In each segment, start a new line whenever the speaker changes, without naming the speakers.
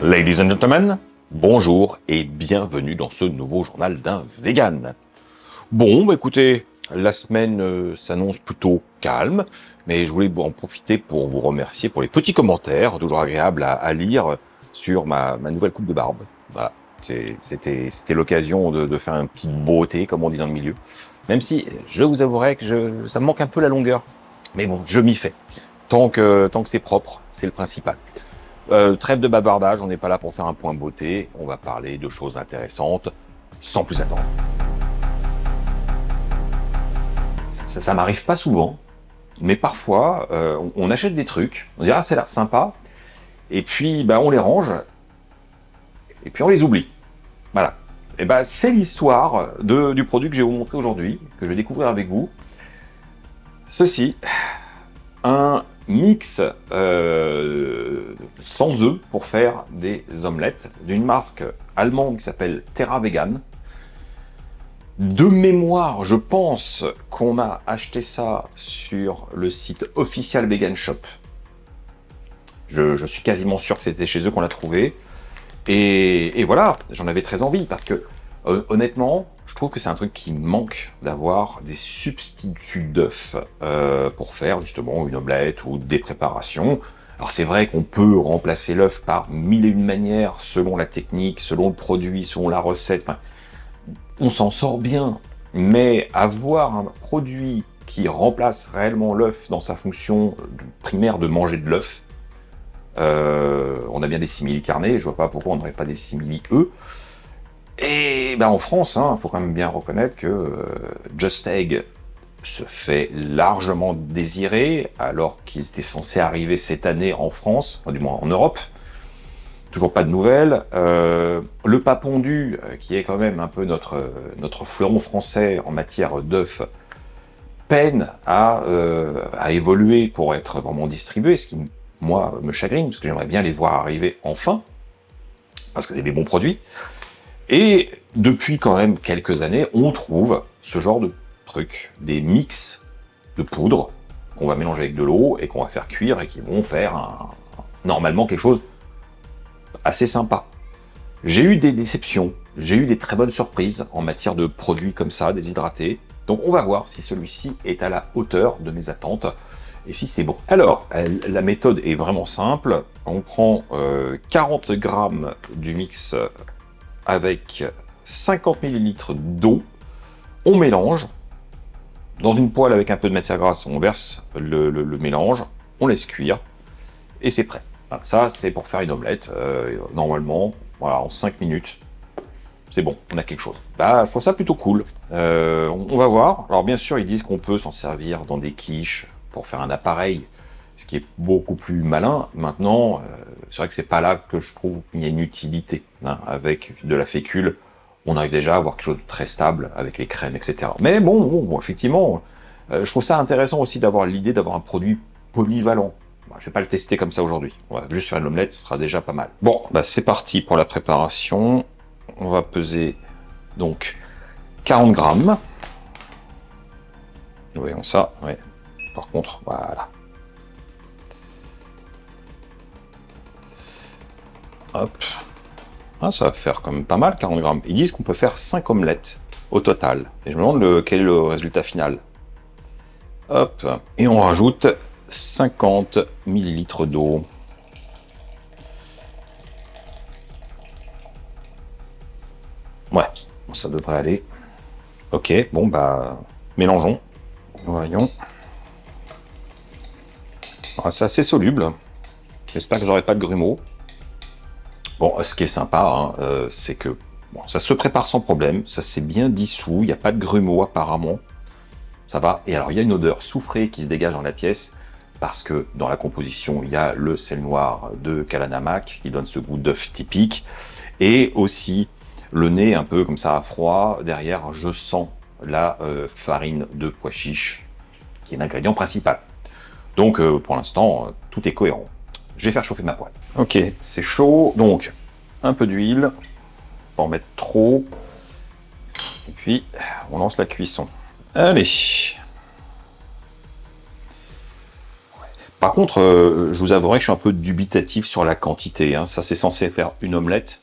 Ladies and gentlemen, bonjour et bienvenue dans ce nouveau journal d'un vegan. Bon, écoutez, la semaine s'annonce plutôt calme, mais je voulais en profiter pour vous remercier pour les petits commentaires, toujours agréables à lire sur ma nouvelle coupe de barbe. Voilà, c'était l'occasion de faire un petit beauté, comme on dit dans le milieu. Même si, je vous avouerai que ça me manque un peu la longueur. Mais bon, je m'y fais. Tant que c'est propre, c'est le principal. Trêve de bavardage, on n'est pas là pour faire un point beauté, on va parler de choses intéressantes, sans plus attendre. Ça m'arrive pas souvent, mais parfois, on achète des trucs, on dit « Ah, ça a l'air sympa », et puis on les range, et puis on les oublie. Voilà. Et c'est l'histoire du produit que je vais vous montrer aujourd'hui, que je vais découvrir avec vous. Ceci, un mix sans œufs pour faire des omelettes d'une marque allemande qui s'appelle Terra Vegan. De mémoire, je pense qu'on a acheté ça sur le site Official Vegan Shop. Je suis quasiment sûr que c'était chez eux qu'on l'a trouvé. Et voilà, j'en avais très envie parce que honnêtement, je trouve que c'est un truc qui manque d'avoir des substituts d'œufs pour faire justement une omelette ou des préparations. Alors c'est vrai qu'on peut remplacer l'œuf par mille et une manières selon la technique, selon le produit, selon la recette. Enfin, on s'en sort bien, mais avoir un produit qui remplace réellement l'œuf dans sa fonction primaire de manger de l'œuf, on a bien des simili carnés, je vois pas pourquoi on n'aurait pas des simili œufs. Et en France, il faut quand même bien reconnaître que Just Egg se fait largement désirer, alors qu'ils étaient censés arriver cette année en France, du moins en Europe. Toujours pas de nouvelles. Le pas pondu, qui est quand même un peu notre fleuron français en matière d'œufs, peine à évoluer pour être vraiment distribué, ce qui, moi, me chagrine, parce que j'aimerais bien les voir arriver enfin, parce que c'est des bons produits. Et depuis quand même quelques années, on trouve ce genre de trucs, des mix de poudre qu'on va mélanger avec de l'eau et qu'on va faire cuire et qui vont faire normalement quelque chose assez sympa. J'ai eu des déceptions, j'ai eu des très bonnes surprises en matière de produits comme ça, déshydratés. Donc on va voir si celui-ci est à la hauteur de mes attentes et si c'est bon. Alors, la méthode est vraiment simple. On prend 40 grammes du mix avec 50 ml d'eau, on mélange. Dans une poêle avec un peu de matière grasse, on verse le mélange, on laisse cuire, et c'est prêt. Voilà, ça, c'est pour faire une omelette. Normalement, voilà, en 5 minutes, c'est bon, on a quelque chose. Je trouve ça plutôt cool. On va voir. Alors bien sûr, ils disent qu'on peut s'en servir dans des quiches pour faire un appareil, ce qui est beaucoup plus malin. Maintenant, c'est vrai que c'est pas là que je trouve qu'il y a une utilité. Avec de la fécule, on arrive déjà à avoir quelque chose de très stable avec les crèmes, etc. Mais bon effectivement, je trouve ça intéressant aussi d'avoir l'idée d'avoir un produit polyvalent. Je vais pas le tester comme ça aujourd'hui. On va juste faire une omelette, ce sera déjà pas mal. Bon, c'est parti pour la préparation. On va peser donc 40 grammes. Voyons ça, ouais. Par contre, voilà. Hop. Ça va faire quand même pas mal, 40 grammes. Ils disent qu'on peut faire 5 omelettes au total. Et je me demande quel est le résultat final. Hop. Et on rajoute 50 ml d'eau. Ouais, ça devrait aller. Ok, bon mélangeons. Voyons. C'est assez soluble. J'espère que j'aurai pas de grumeaux. Bon, ce qui est sympa, c'est que ça se prépare sans problème, ça s'est bien dissous, il n'y a pas de grumeaux apparemment, ça va. Et alors, il y a une odeur soufrée qui se dégage dans la pièce, parce que dans la composition, il y a le sel noir de Kalanamak, qui donne ce goût d'œuf typique, et aussi le nez un peu comme ça à froid. Derrière, je sens la farine de pois chiche, qui est l'ingrédient principal. Donc, pour l'instant, tout est cohérent. Je vais faire chauffer ma poêle. Ok, c'est chaud, donc un peu d'huile, pas en mettre trop. Et puis, on lance la cuisson. Allez. Par contre, je vous avouerai que je suis un peu dubitatif sur la quantité. Hein. Ça, c'est censé faire une omelette.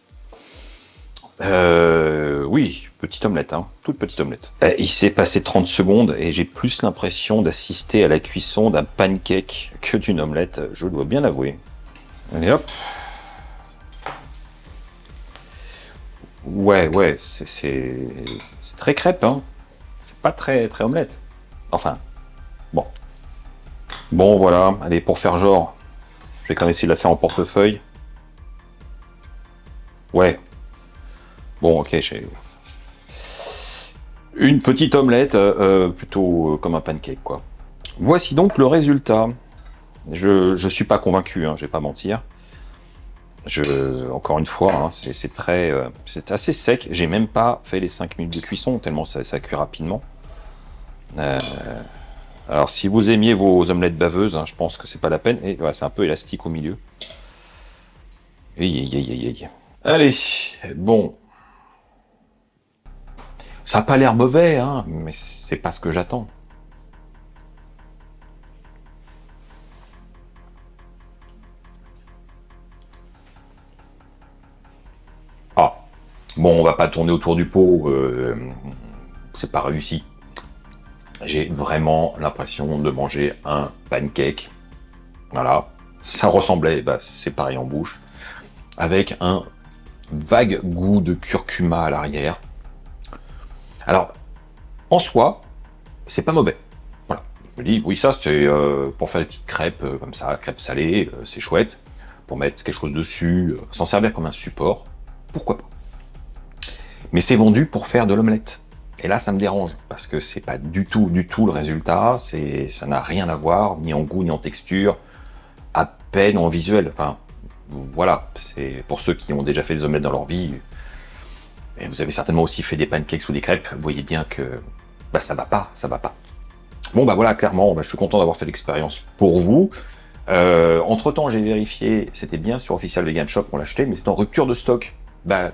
Oui, petite omelette, hein, toute petite omelette. Il s'est passé 30 secondes et j'ai plus l'impression d'assister à la cuisson d'un pancake que d'une omelette, je dois bien l'avouer. Allez hop. Ouais, c'est très crêpe, hein. C'est pas très omelette. Enfin, bon. Bon, voilà, allez, pour faire genre, je vais quand même essayer de la faire en portefeuille. Ouais. Bon, ok, j'ai... Une petite omelette, plutôt comme un pancake, quoi. Voici donc le résultat. Je suis pas convaincu, hein, je vais pas mentir. Encore une fois, hein, c'est assez sec. J'ai même pas fait les 5 minutes de cuisson, tellement ça cuit rapidement. Alors, si vous aimiez vos omelettes baveuses, hein, je pense que c'est pas la peine. Et ouais, c'est un peu élastique au milieu. Aïe. Allez, bon. Ça n'a pas l'air mauvais, hein, mais c'est pas ce que j'attends. Ah, bon, on va pas tourner autour du pot, c'est pas réussi. J'ai vraiment l'impression de manger un pancake. Voilà, ça ressemblait, bah, c'est pareil en bouche, avec un vague goût de curcuma à l'arrière. Alors, en soi, c'est pas mauvais. Voilà, je me dis, oui, ça, c'est pour faire des petites crêpes comme ça, crêpes salées, c'est chouette. Pour mettre quelque chose dessus, s'en servir comme un support, pourquoi pas. Mais c'est vendu pour faire de l'omelette. Et là, ça me dérange, parce que c'est pas du tout le résultat, ça n'a rien à voir, ni en goût, ni en texture, à peine en visuel. Enfin, voilà, c'est pour ceux qui ont déjà fait des omelettes dans leur vie, et vous avez certainement aussi fait des pancakes ou des crêpes, vous voyez bien que bah, ça va pas. Bon, bah voilà, clairement, bah, je suis content d'avoir fait l'expérience pour vous. Entre temps, j'ai vérifié, c'était bien sur Official Vegan Shop qu'on l'achetait, mais c'est en rupture de stock. Bah,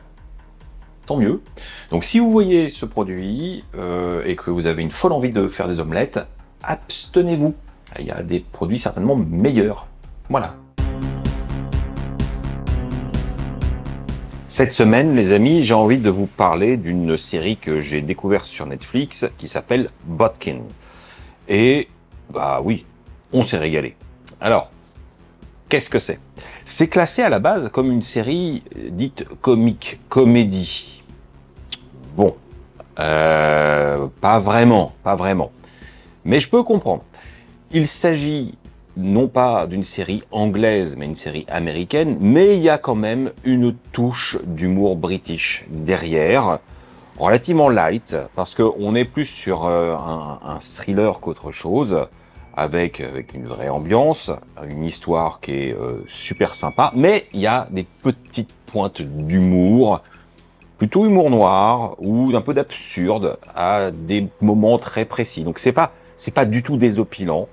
tant mieux. Donc, si vous voyez ce produit et que vous avez une folle envie de faire des omelettes, abstenez-vous. Il y a des produits certainement meilleurs. Voilà. Cette semaine, les amis, j'ai envie de vous parler d'une série que j'ai découverte sur Netflix qui s'appelle Botkin. Et, bah oui, on s'est régalé. Alors, qu'est-ce que c'est? C'est classé à la base comme une série dite comique, comédie. Bon, pas vraiment. Mais je peux comprendre. Il s'agit non pas d'une série anglaise, mais une série américaine, mais il y a quand même une touche d'humour british derrière, relativement light, parce qu'on est plus sur un thriller qu'autre chose, avec une vraie ambiance, une histoire qui est super sympa, mais il y a des petites pointes d'humour, plutôt humour noir, ou un peu d'absurde, à des moments très précis. Donc c'est pas du tout désopilant.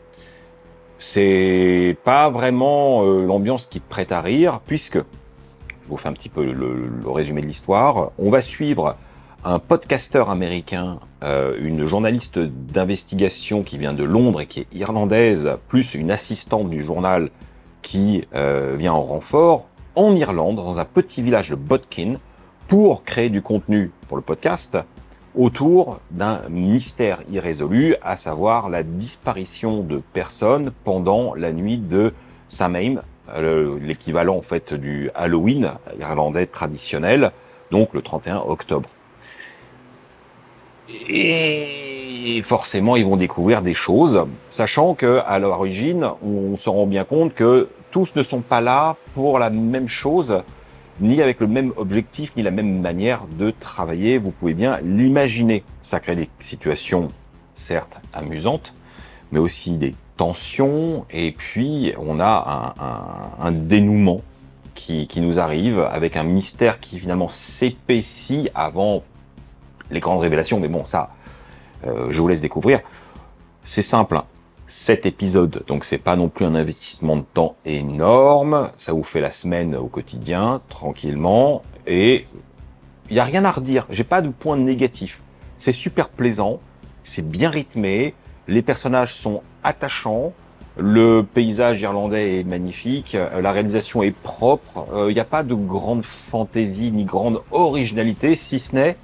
C'est pas vraiment l'ambiance qui prête à rire, puisque, je vous fais un petit peu le résumé de l'histoire, on va suivre un podcasteur américain, une journaliste d'investigation qui vient de Londres et qui est irlandaise, plus une assistante du journal qui vient en renfort, en Irlande, dans un petit village de Botkin, pour créer du contenu pour le podcast, autour d'un mystère irrésolu, à savoir la disparition de personnes pendant la nuit de Samhain, l'équivalent en fait du Halloween irlandais traditionnel, donc le 31 octobre. Et forcément, ils vont découvrir des choses, sachant que à l'origine, on se rend bien compte que tous ne sont pas là pour la même chose, ni avec le même objectif, ni la même manière de travailler. Vous pouvez bien l'imaginer. Ça crée des situations, certes, amusantes, mais aussi des tensions. Et puis, on a un dénouement qui nous arrive, avec un mystère qui finalement s'épaissit avant les grandes révélations. Mais bon, ça, je vous laisse découvrir. C'est simple, hein. 7 épisodes, donc c'est pas non plus un investissement de temps énorme, ça vous fait la semaine au quotidien, tranquillement, et il n'y a rien à redire, j'ai pas de point négatif. C'est super plaisant, c'est bien rythmé, les personnages sont attachants, Le paysage irlandais est magnifique, la réalisation est propre, il n'y a pas de grande fantaisie ni grande originalité, si ce n'est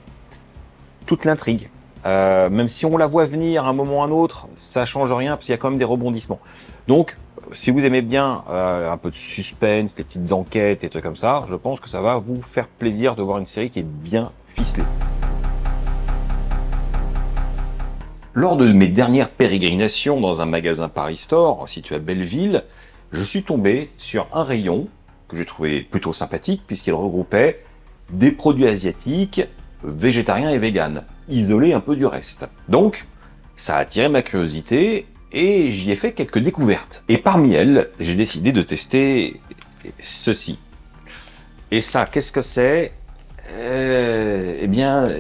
toute l'intrigue. Même si on la voit venir à un moment ou à un autre, ça change rien parce qu'il y a quand même des rebondissements. Donc, si vous aimez bien un peu de suspense, les petites enquêtes et trucs comme ça, je pense que ça va vous faire plaisir de voir une série qui est bien ficelée. Lors de mes dernières pérégrinations dans un magasin Paris Store situé à Belleville, je suis tombé sur un rayon que j'ai trouvé plutôt sympathique puisqu'il regroupait des produits asiatiques, végétariens et véganes, isolés un peu du reste. Donc, ça a attiré ma curiosité et j'y ai fait quelques découvertes. Et parmi elles, j'ai décidé de tester ceci. Et ça, qu'est-ce que c'est? Eh bien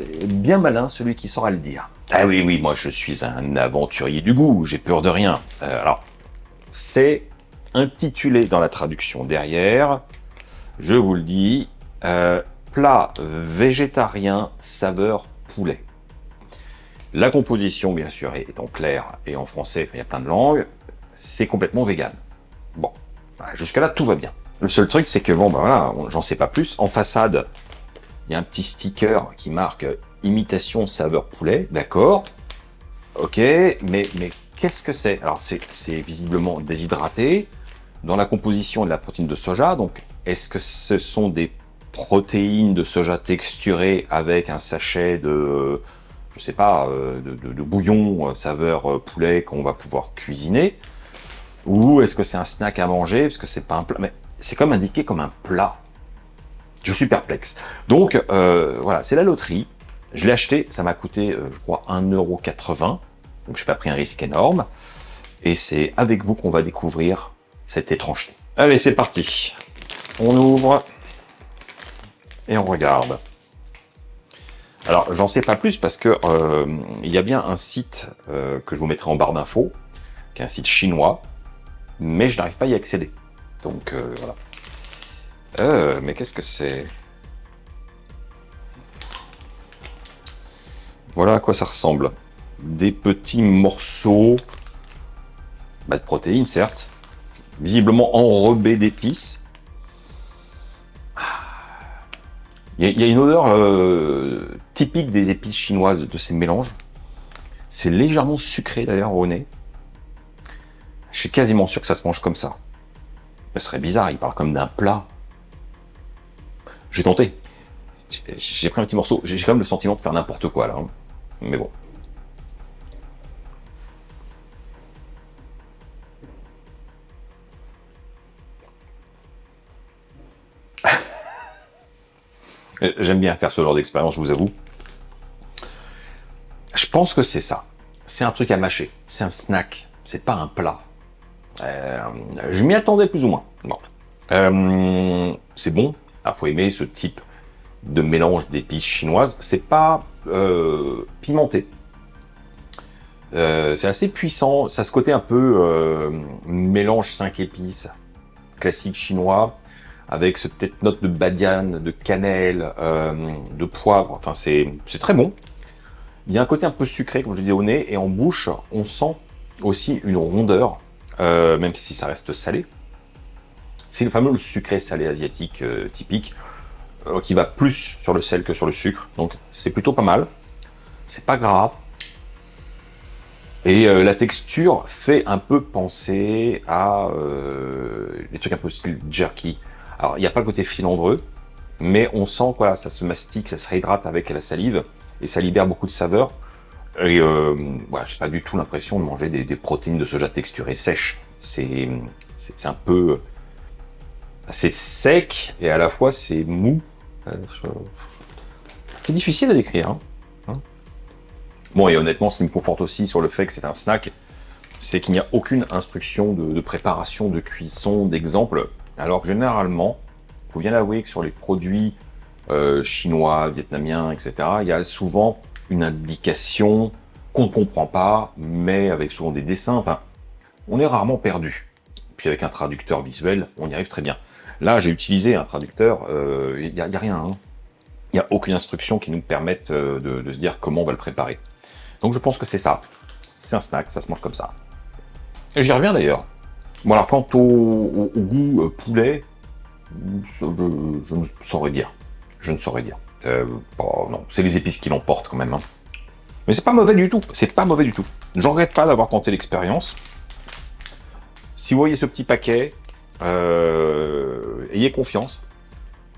malin celui qui saura le dire. Ah oui, oui, moi je suis un aventurier du goût, j'ai peur de rien. Alors, c'est intitulé dans la traduction derrière, je vous le dis, plat végétarien saveur poulet. La composition, bien sûr, est en clair et en français, il y a plein de langues, c'est complètement vegan. Bon, jusque-là, tout va bien. Le seul truc, c'est que, bon, ben voilà, j'en sais pas plus. En façade, il y a un petit sticker qui marque imitation saveur poulet, d'accord. Ok, mais qu'est-ce que c'est? Alors, c'est visiblement déshydraté, dans la composition de la protéine de soja, donc est-ce que ce sont des protéines de soja texturées avec un sachet de, je sais pas, de bouillon saveur poulet qu'on va pouvoir cuisiner? Ou est-ce que c'est un snack à manger? Parce que c'est pas un plat, mais c'est comme indiqué comme un plat. Je suis perplexe. Donc, voilà, c'est la loterie. Je l'ai acheté, ça m'a coûté, je crois, 1,80 €. Donc, je n'ai pas pris un risque énorme. Et c'est avec vous qu'on va découvrir cette étrangeté. Allez, c'est parti. On ouvre et on regarde. Alors, j'en sais pas plus parce que il y a bien un site que je vous mettrai en barre d'infos, qui est un site chinois, mais je n'arrive pas à y accéder. Donc, voilà. Mais qu'est-ce que c'est? Voilà à quoi ça ressemble. Des petits morceaux de protéines, certes, visiblement enrobés d'épices. Il y a une odeur typique des épices chinoises de ces mélanges. C'est légèrement sucré d'ailleurs au nez. Je suis quasiment sûr que ça se mange comme ça. Ce serait bizarre, il parle comme d'un plat. J'ai tenté. J'ai pris un petit morceau. J'ai quand même le sentiment de faire n'importe quoi là. Hein. Mais bon. J'aime bien faire ce genre d'expérience, je vous avoue. Je pense que c'est ça. C'est un truc à mâcher. C'est un snack. C'est pas un plat. Je m'y attendais plus ou moins. Bon. C'est bon. Il faut aimer ce type de mélange d'épices chinoises. C'est pas pimenté. C'est assez puissant. Ça a ce côté un peu mélange 5 épices classique chinois, avec cette petite note de badiane, de cannelle, de poivre. Enfin, c'est très bon. Il y a un côté un peu sucré, comme je disais, au nez, et en bouche, on sent aussi une rondeur, même si ça reste salé. C'est le fameux sucré salé asiatique typique, qui va plus sur le sel que sur le sucre. Donc, c'est plutôt pas mal. C'est pas gras. Et la texture fait un peu penser à des trucs un peu style jerky. Alors, il n'y a pas le côté filandreux, mais on sent que voilà, ça se mastique, ça se réhydrate avec la salive, et ça libère beaucoup de saveurs. Et voilà, j'ai pas du tout l'impression de manger des protéines de soja texturées sèches. C'est un peu assez sec, et à la fois c'est mou. C'est difficile à décrire. Hein. Bon, et honnêtement, ce qui me conforte aussi sur le fait que c'est un snack, c'est qu'il n'y a aucune instruction de préparation, de cuisson, d'exemple. Alors que généralement, il faut bien avouer que sur les produits chinois, vietnamiens, etc., il y a souvent une indication qu'on ne comprend pas, mais avec souvent des dessins. Enfin, on est rarement perdu. Puis avec un traducteur visuel, on y arrive très bien. Là, j'ai utilisé un traducteur, il n'y a rien. Hein. Il n'y a aucune instruction qui nous permette de se dire comment on va le préparer. Donc je pense que c'est ça. C'est un snack, ça se mange comme ça. Et j'y reviens d'ailleurs. Bon alors quant au goût poulet, je ne saurais dire. Je ne saurais dire. Non, c'est les épices qui l'emportent quand même. Hein. Mais c'est pas mauvais du tout. C'est pas mauvais du tout. Je regrette pas d'avoir tenté l'expérience. Si vous voyez ce petit paquet, ayez confiance.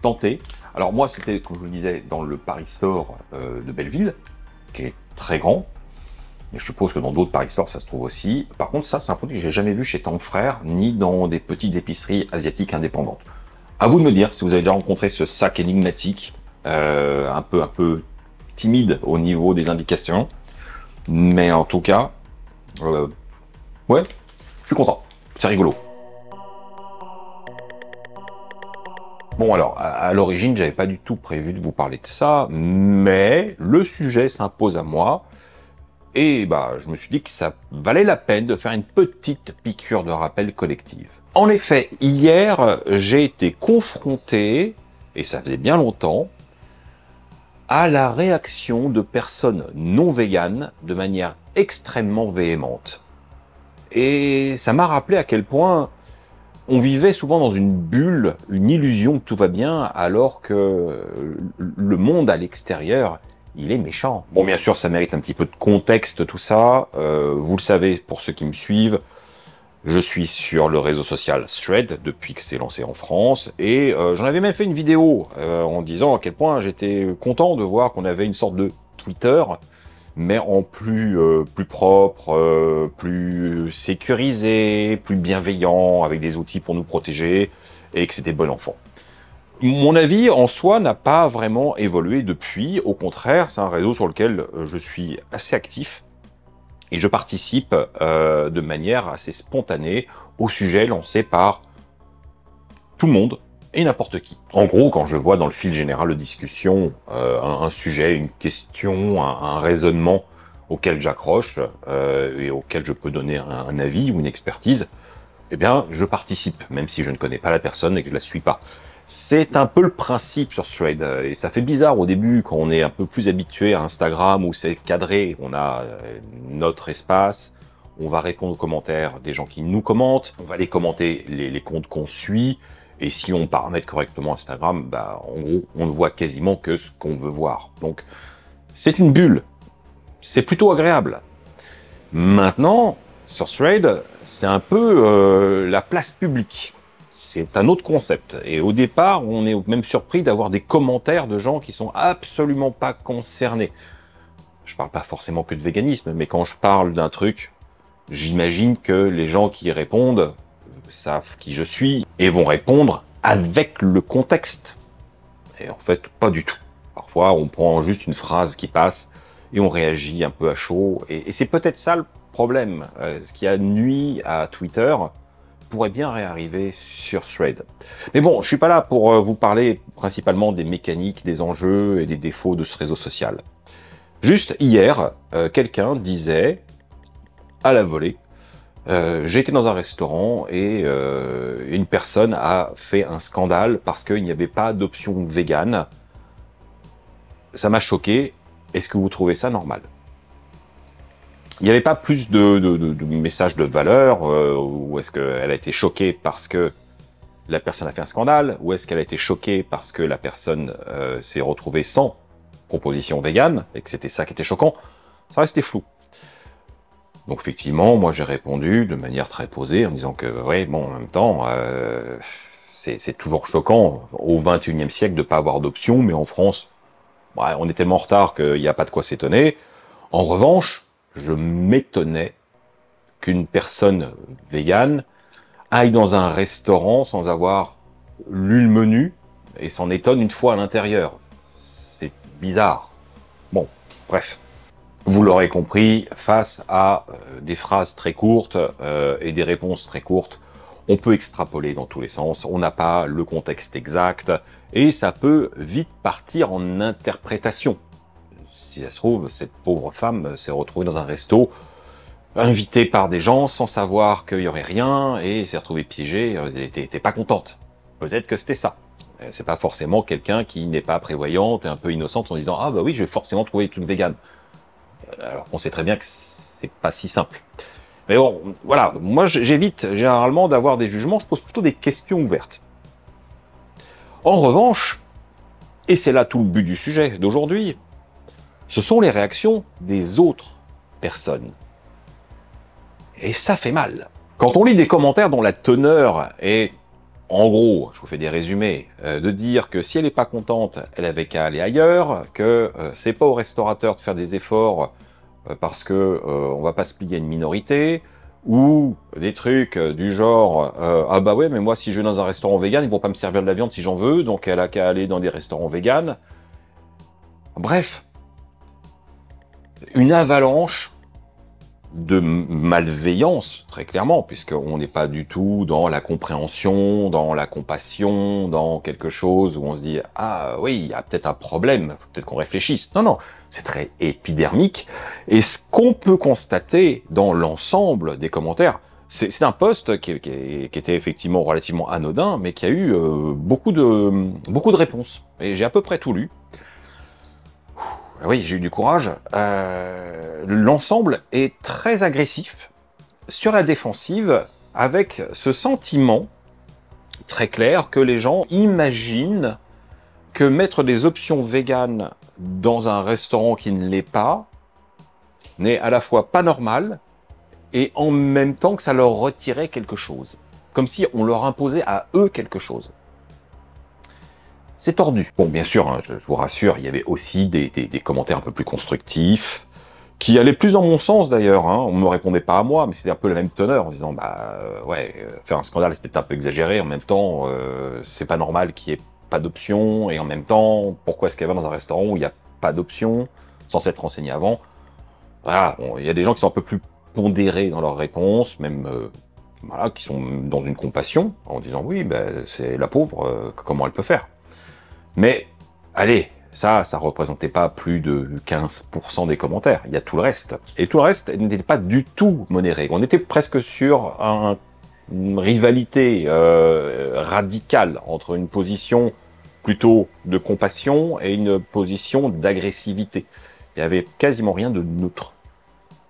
Tentez. Alors moi, c'était, comme je vous le disais, dans le Paris Store de Belleville, qui est très grand. Et je suppose que dans d'autres Paris Store, ça se trouve aussi. Par contre, ça, c'est un produit que j'ai jamais vu chez Tank Frères, ni dans des petites épiceries asiatiques indépendantes. À vous de me dire si vous avez déjà rencontré ce sac énigmatique, un peu timide au niveau des indications. Mais en tout cas, ouais, je suis content. C'est rigolo. Bon alors, à l'origine, j'avais pas du tout prévu de vous parler de ça, mais le sujet s'impose à moi. Et bah, je me suis dit que ça valait la peine de faire une petite piqûre de rappel collective. En effet, hier, j'ai été confronté, et ça faisait bien longtemps, à la réaction de personnes non véganes de manière extrêmement véhémente. Et ça m'a rappelé à quel point on vivait souvent dans une bulle, une illusion que tout va bien, alors que le monde à l'extérieur, il est méchant. Bon, bien sûr, ça mérite un petit peu de contexte, tout ça. Vous le savez, pour ceux qui me suivent, je suis sur le réseau social Thread depuis que c'est lancé en France. Et j'en avais même fait une vidéo en disant à quel point j'étais content de voir qu'on avait une sorte de Twitter, mais en plus propre, plus sécurisé, plus bienveillant, avec des outils pour nous protéger, et que c'était bon enfant. Mon avis, en soi, n'a pas vraiment évolué depuis. Au contraire, c'est un réseau sur lequel je suis assez actif, et je participe de manière assez spontanée aux sujets lancés par tout le monde, et n'importe qui. En gros, quand je vois dans le fil général de discussion un sujet, une question, un raisonnement auquel j'accroche et auquel je peux donner un avis ou une expertise, eh bien, je participe, même si je ne connais pas la personne et que je la suis pas. C'est un peu le principe sur Thread, et ça fait bizarre au début quand on est un peu plus habitué à Instagram où c'est cadré, on a notre espace, on va répondre aux commentaires des gens qui nous commentent, on va les commenter les comptes qu'on suit, et si on paramètre correctement Instagram, bah, en gros, on ne voit quasiment que ce qu'on veut voir. Donc, c'est une bulle. C'est plutôt agréable. Maintenant, sur Thread, c'est un peu la place publique. C'est un autre concept. Et au départ, on est même surpris d'avoir des commentaires de gens qui sont absolument pas concernés. Je parle pas forcément que de véganisme, mais quand je parle d'un truc, j'imagine que les gens qui y répondent savent qui je suis et vont répondre avec le contexte. Et en fait, pas du tout. Parfois, on prend juste une phrase qui passe et on réagit un peu à chaud. Et c'est peut-être ça le problème. Ce qui a nui à Twitter pourrait bien réarriver sur Thread. Mais bon, je suis pas là pour vous parler principalement des mécaniques, des enjeux et des défauts de ce réseau social. Juste hier, quelqu'un disait à la volée, j'ai été dans un restaurant et une personne a fait un scandale parce qu'il n'y avait pas d'option végane. Ça m'a choqué. Est-ce que vous trouvez ça normal? Il n'y avait pas plus de messages de valeur, ou est-ce qu'elle a été choquée parce que la personne a fait un scandale, ou est-ce qu'elle a été choquée parce que la personne s'est retrouvée sans proposition végane, et que c'était ça qui était choquant? Ça restait flou. Donc effectivement, moi j'ai répondu de manière très posée en disant que, ouais, bon, en même temps, c'est toujours choquant au XXIe siècle de ne pas avoir d'option, mais en France, ouais, on est tellement en retard qu'il n'y a pas de quoi s'étonner. En revanche, je m'étonnais qu'une personne végane aille dans un restaurant sans avoir lu le menu et s'en étonne une fois à l'intérieur. C'est bizarre. Bon, bref. Vous l'aurez compris, face à des phrases très courtes et des réponses très courtes, on peut extrapoler dans tous les sens, on n'a pas le contexte exact, et ça peut vite partir en interprétation. Si ça se trouve, cette pauvre femme s'est retrouvée dans un resto, invitée par des gens sans savoir qu'il n'y aurait rien, et s'est retrouvée piégée, elle était pas contente. Peut-être que c'était ça. C'est pas forcément quelqu'un qui n'est pas prévoyante et un peu innocente en disant « Ah bah oui, je vais forcément trouver une truc végane ». Alors qu'on sait très bien que c'est pas si simple. Mais bon, voilà, moi j'évite généralement d'avoir des jugements, je pose plutôt des questions ouvertes. En revanche, et c'est là tout le but du sujet d'aujourd'hui, ce sont les réactions des autres personnes. Et ça fait mal. Quand on lit des commentaires dont la teneur est, en gros, je vous fais des résumés, de dire que si elle n'est pas contente, elle avait qu'à aller ailleurs, que c'est pas au restaurateur de faire des efforts parce que on va pas se plier à une minorité, ou des trucs du genre ah bah ouais, mais moi si je vais dans un restaurant vegan, ils vont pas me servir de la viande si j'en veux, donc elle a qu'à aller dans des restaurants vegan. Bref, une avalanche de malveillance, très clairement, puisqu'on n'est pas du tout dans la compréhension, dans la compassion, dans quelque chose où on se dit « Ah oui, il y a peut-être un problème, faut peut-être qu'on réfléchisse ». Non, non, c'est très épidermique. Et ce qu'on peut constater dans l'ensemble des commentaires, c'est un post qui était effectivement relativement anodin, mais qui a eu beaucoup de réponses. Et j'ai à peu près tout lu. Oui, j'ai eu du courage. L'ensemble est très agressif, sur la défensive, avec ce sentiment très clair que les gens imaginent que mettre des options véganes dans un restaurant qui ne l'est pas n'est à la fois pas normal et en même temps que ça leur retirait quelque chose. Comme si on leur imposait à eux quelque chose. C'est tordu. Bon, bien sûr, hein, je vous rassure, il y avait aussi des commentaires un peu plus constructifs, qui allaient plus dans mon sens d'ailleurs. Hein. On ne me répondait pas à moi, mais c'était un peu la même teneur, en disant, bah ouais, faire un scandale, c'est peut-être un peu exagéré, en même temps, c'est pas normal qu'il n'y ait pas d'option, et en même temps, pourquoi est-ce qu'elle va dans un restaurant où il n'y a pas d'option, sans s'être renseigné avant? Voilà, bon, il y a des gens qui sont un peu plus pondérés dans leurs réponses, même voilà, qui sont dans une compassion, en disant, oui, ben, c'est la pauvre, comment elle peut faire? Mais, allez, ça représentait pas plus de 15% des commentaires. Il y a tout le reste. Et tout le reste n'était pas du tout modéré. On était presque sur une rivalité radicale entre une position plutôt de compassion et une position d'agressivité. Il n'y avait quasiment rien de neutre.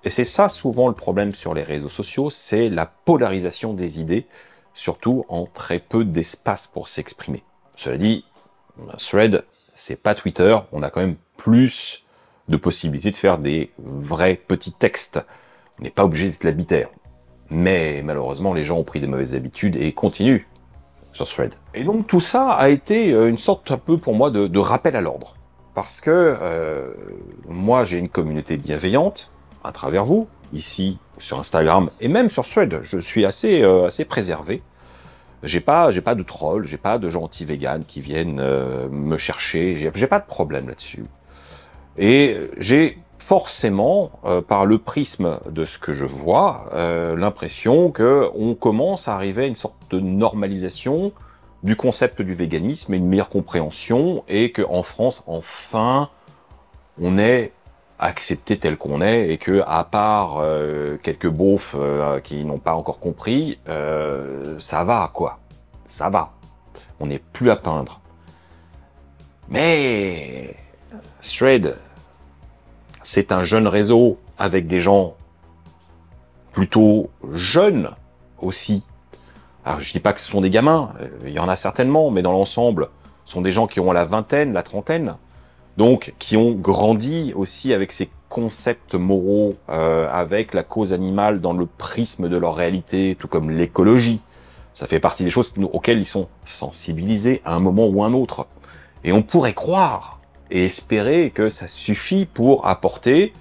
Et c'est ça souvent le problème sur les réseaux sociaux, c'est la polarisation des idées, surtout en très peu d'espace pour s'exprimer. Cela dit, Thread, c'est pas Twitter, on a quand même plus de possibilités de faire des vrais petits textes. On n'est pas obligé d'être labitaire. Mais malheureusement, les gens ont pris des mauvaises habitudes et continuent sur Thread. Et donc tout ça a été une sorte un peu pour moi de rappel à l'ordre. Parce que moi j'ai une communauté bienveillante à travers vous, ici sur Instagram et même sur Thread. Je suis assez préservé. J'ai pas de trolls, j'ai pas de gens anti-véganes qui viennent me chercher, j'ai pas de problème là-dessus. Et j'ai forcément, par le prisme de ce que je vois, l'impression qu'on commence à arriver à une sorte de normalisation du concept du véganisme et une meilleure compréhension, et qu'en France, enfin, on est accepté tel qu'on est, et que à part quelques beaufs qui n'ont pas encore compris, ça va quoi, ça va, on n'est plus à peindre. Mais Thread, c'est un jeune réseau avec des gens plutôt jeunes aussi. Alors je dis pas que ce sont des gamins, il y en a certainement, mais dans l'ensemble, ce sont des gens qui ont la vingtaine, la trentaine, donc qui ont grandi aussi avec ces concepts moraux, avec la cause animale dans le prisme de leur réalité, tout comme l'écologie. Ça fait partie des choses auxquelles ils sont sensibilisés à un moment ou un autre. Et on pourrait croire et espérer que ça suffit pour apporter,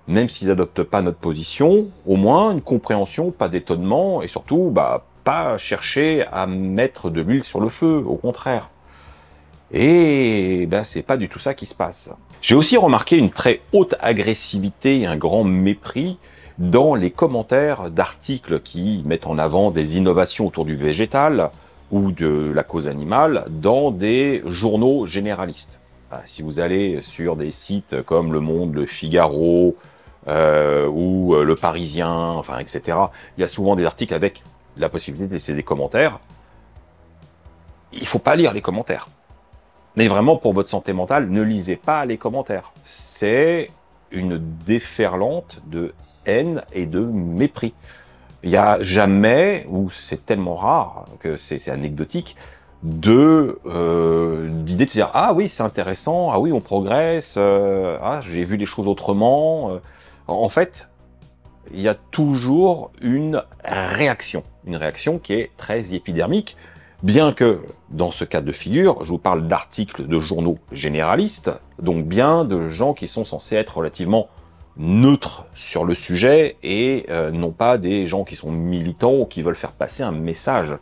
même s'ils n'adoptent pas notre position, au moins une compréhension, pas d'étonnement, et surtout, bah, pas chercher à mettre de l'huile sur le feu, au contraire. Et ben, c'est pas du tout ça qui se passe. J'ai aussi remarqué une très haute agressivité et un grand mépris dans les commentaires d'articles qui mettent en avant des innovations autour du végétal ou de la cause animale dans des journaux généralistes. Si vous allez sur des sites comme Le Monde, Le Figaro ou Le Parisien, enfin, etc., il y a souvent des articles avec la possibilité de laisser des commentaires. Il ne faut pas lire les commentaires. Mais vraiment, pour votre santé mentale, ne lisez pas les commentaires. C'est une déferlante de haine et de mépris. Il n'y a jamais, ou c'est tellement rare que c'est anecdotique, d'idée de se dire « Ah oui, c'est intéressant, ah oui, on progresse, ah, j'ai vu les choses autrement. » En fait, il y a toujours une réaction qui est très épidermique, bien que, dans ce cas de figure, je vous parle d'articles de journaux généralistes, donc bien de gens qui sont censés être relativement neutres sur le sujet, et non pas des gens qui sont militants ou qui veulent faire passer un message.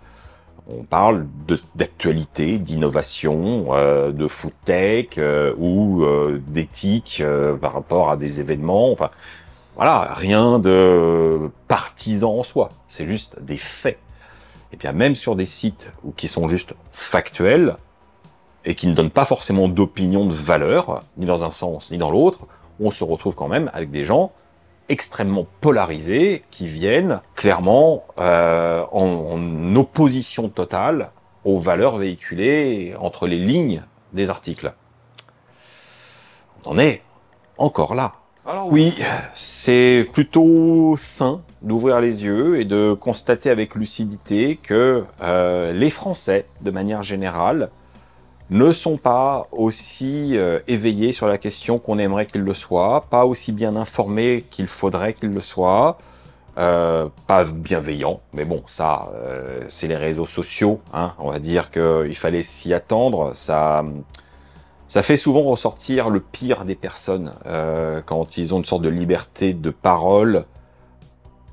On parle d'actualité, d'innovation, de food tech ou d'éthique par rapport à des événements, enfin... Voilà, rien de partisan en soi, c'est juste des faits. Et bien même sur des sites qui sont juste factuels, et qui ne donnent pas forcément d'opinion de valeur, ni dans un sens ni dans l'autre, on se retrouve quand même avec des gens extrêmement polarisés, qui viennent clairement en opposition totale aux valeurs véhiculées entre les lignes des articles. On en est encore là. Alors oui, c'est plutôt sain d'ouvrir les yeux et de constater avec lucidité que les Français, de manière générale, ne sont pas aussi éveillés sur la question qu'on aimerait qu'ils le soient, pas aussi bien informés qu'il faudrait qu'ils le soient, pas bienveillants, mais bon, ça, c'est les réseaux sociaux, hein, on va dire qu'il fallait s'y attendre, ça fait souvent ressortir le pire des personnes quand ils ont une sorte de liberté de parole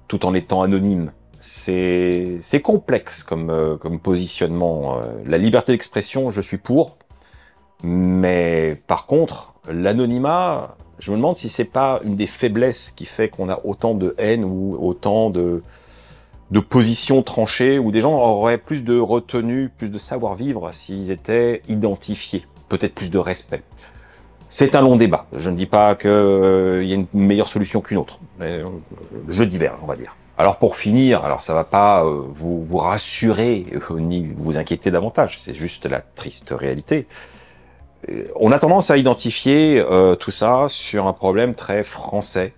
tout en étant anonymes. C'est complexe comme positionnement. La liberté d'expression, je suis pour, mais par contre, l'anonymat, je me demande si c'est pas une des faiblesses qui fait qu'on a autant de haine ou autant de positions tranchées, où des gens auraient plus de retenue, plus de savoir-vivre s'ils étaient identifiés. Peut-être plus de respect. C'est un long débat. Je ne dis pas qu'il y a une meilleure solution qu'une autre. Mais je diverge, on va dire. Alors pour finir, alors ça va pas vous rassurer ni vous inquiéter davantage, c'est juste la triste réalité. On a tendance à identifier tout ça sur un problème très français,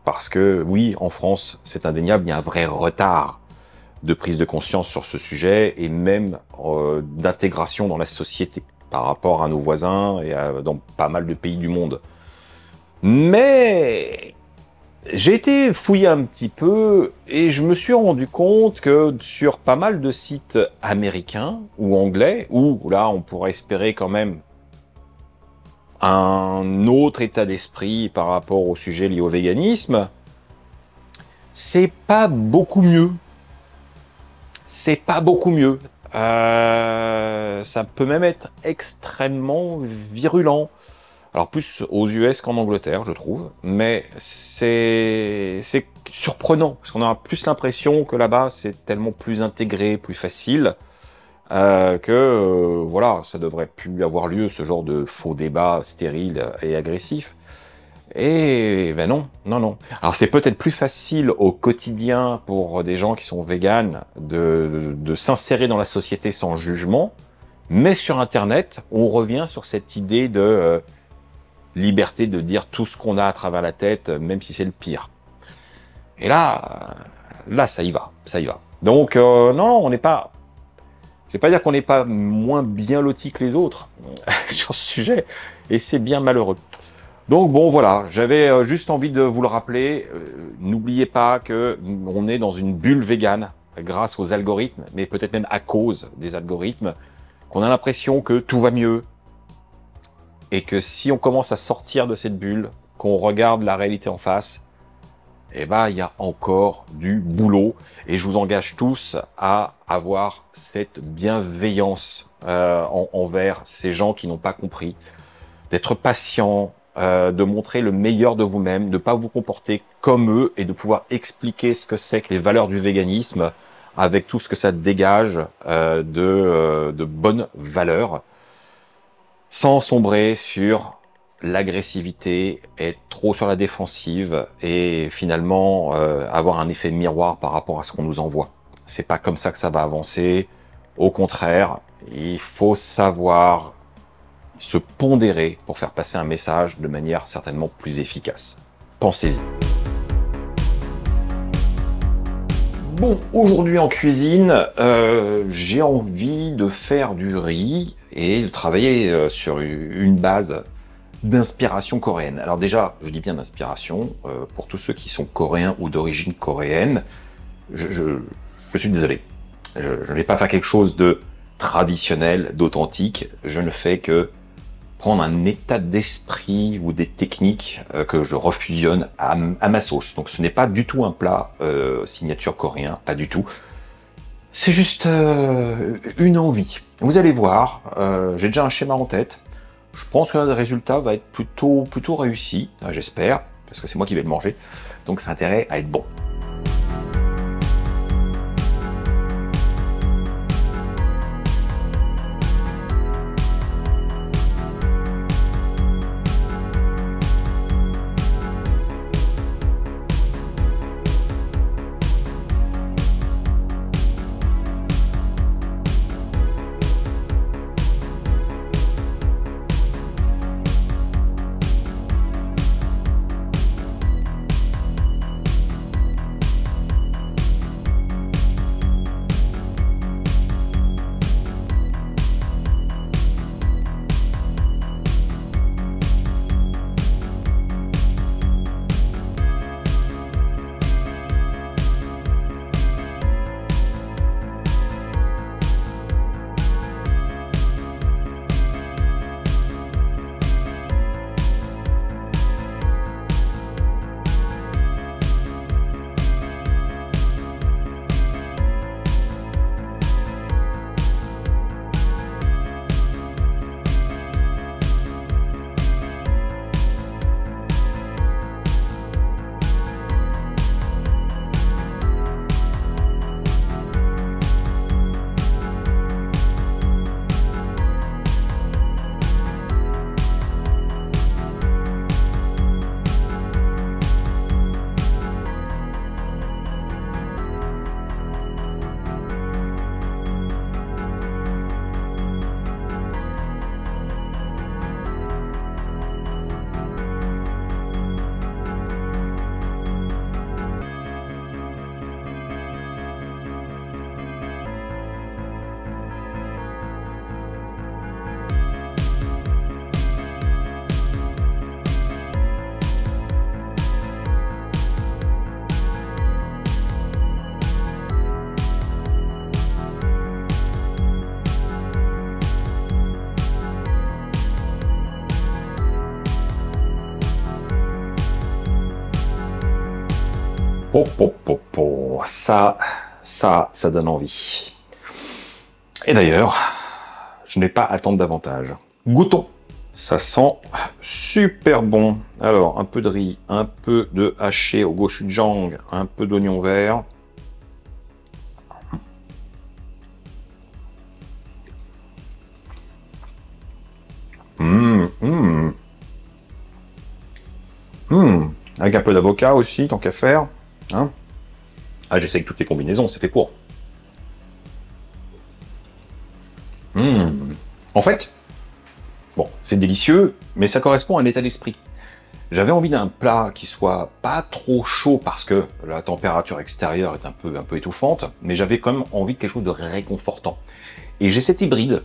parce que oui, en France, c'est indéniable, il y a un vrai retard de prise de conscience sur ce sujet, et même d'intégration dans la société, par rapport à nos voisins et dans pas mal de pays du monde. Mais j'ai été fouiller un petit peu et je me suis rendu compte que sur pas mal de sites américains ou anglais, où là on pourrait espérer quand même un autre état d'esprit par rapport au sujet lié au véganisme, c'est pas beaucoup mieux. C'est pas beaucoup mieux. Ça peut même être extrêmement virulent. Alors plus aux US qu'en Angleterre, je trouve. Mais c'est surprenant, parce qu'on a plus l'impression que là-bas, c'est tellement plus intégré, plus facile, que voilà, ça devrait plus avoir lieu, ce genre de faux débat stérile et agressif. Et ben non, non, non. Alors c'est peut-être plus facile au quotidien pour des gens qui sont véganes de s'insérer dans la société sans jugement, mais sur Internet, on revient sur cette idée de liberté de dire tout ce qu'on a à travers la tête, même si c'est le pire. Et là, ça y va, ça y va. Donc non, on n'est pas... Je vais pas dire qu'on n'est pas moins bien loti que les autres sur ce sujet, et c'est bien malheureux. Donc bon voilà, j'avais juste envie de vous le rappeler, n'oubliez pas que on est dans une bulle végane grâce aux algorithmes, mais peut-être même à cause des algorithmes, qu'on a l'impression que tout va mieux, et que si on commence à sortir de cette bulle, qu'on regarde la réalité en face, eh ben il y a encore du boulot, et je vous engage tous à avoir cette bienveillance envers ces gens qui n'ont pas compris, d'être patient, de montrer le meilleur de vous-même, de ne pas vous comporter comme eux et de pouvoir expliquer ce que c'est que les valeurs du véganisme avec tout ce que ça dégage de bonnes valeurs, sans sombrer sur l'agressivité, être trop sur la défensive et finalement avoir un effet miroir par rapport à ce qu'on nous envoie. C'est pas comme ça que ça va avancer. Au contraire, il faut savoir se pondérer pour faire passer un message de manière certainement plus efficace. Pensez-y. Bon, aujourd'hui en cuisine, j'ai envie de faire du riz et de travailler sur une base d'inspiration coréenne. Alors déjà, je dis bien d'inspiration, pour tous ceux qui sont coréens ou d'origine coréenne, je suis désolé. Je ne vais pas faire quelque chose de traditionnel, d'authentique, je ne fais que prendre un état d'esprit ou des techniques que je refusionne à ma sauce. Donc ce n'est pas du tout un plat signature coréen, pas du tout. C'est juste une envie. Vous allez voir, j'ai déjà un schéma en tête. Je pense que le résultat va être plutôt réussi, j'espère, parce que c'est moi qui vais le manger. Donc ça a intérêt à être bon. Ça donne envie. Et d'ailleurs, je n'ai pas à attendre davantage. Goûtons. Ça sent super bon. Alors, un peu de riz, un peu de haché au gochujang, un peu d'oignon vert. Avec un peu d'avocat aussi, tant qu'à faire. Hein, ah, j'essaie que toutes les combinaisons, c'est fait pour. En fait, bon, c'est délicieux, mais ça correspond à un état d'esprit. J'avais envie d'un plat qui soit pas trop chaud parce que la température extérieure est un peu étouffante, mais j'avais quand même envie de quelque chose de réconfortant. Et j'ai cet hybride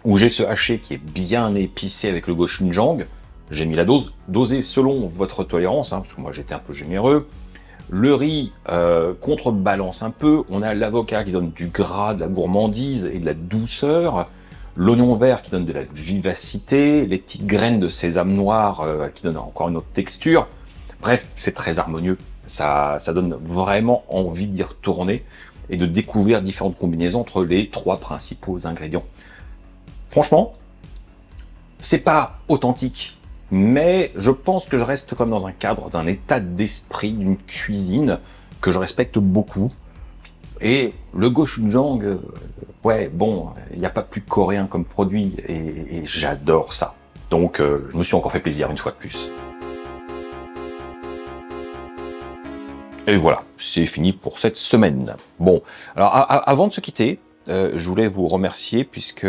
où j'ai ce haché qui est bien épicé avec le gochujang. J'ai mis la dose, dosée selon votre tolérance, hein, parce que moi j'étais un peu généreux. Le riz contrebalance un peu, on a l'avocat qui donne du gras, de la gourmandise et de la douceur, l'oignon vert qui donne de la vivacité, les petites graines de sésame noir qui donnent encore une autre texture. Bref, c'est très harmonieux, ça donne vraiment envie d'y retourner et de découvrir différentes combinaisons entre les trois principaux ingrédients. Franchement, c'est pas authentique, mais je pense que je reste comme dans un cadre d'un état d'esprit, d'une cuisine que je respecte beaucoup. Et le gochujang, ouais, bon, il n'y a pas plus coréen comme produit, et j'adore ça. Donc, je me suis encore fait plaisir une fois de plus. Et voilà, c'est fini pour cette semaine. Bon, alors avant de se quitter, je voulais vous remercier puisque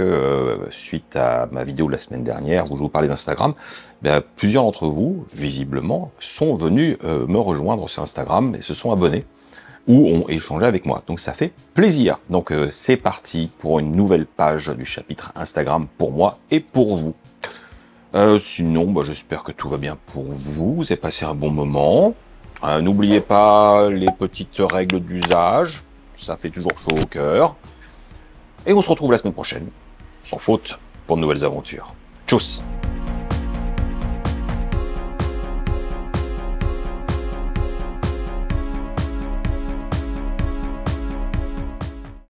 suite à ma vidéo de la semaine dernière où je vous parlais d'Instagram, plusieurs d'entre vous, visiblement, sont venus me rejoindre sur Instagram et se sont abonnés. ou ont échangé avec moi. Donc ça fait plaisir. Donc c'est parti pour une nouvelle page du chapitre Instagram pour moi et pour vous. Sinon, bah, j'espère que tout va bien pour vous. Vous avez passé un bon moment. N'oubliez pas les petites règles d'usage. Ça fait toujours chaud au cœur. Et on se retrouve la semaine prochaine, sans faute, pour de nouvelles aventures. Tchuss!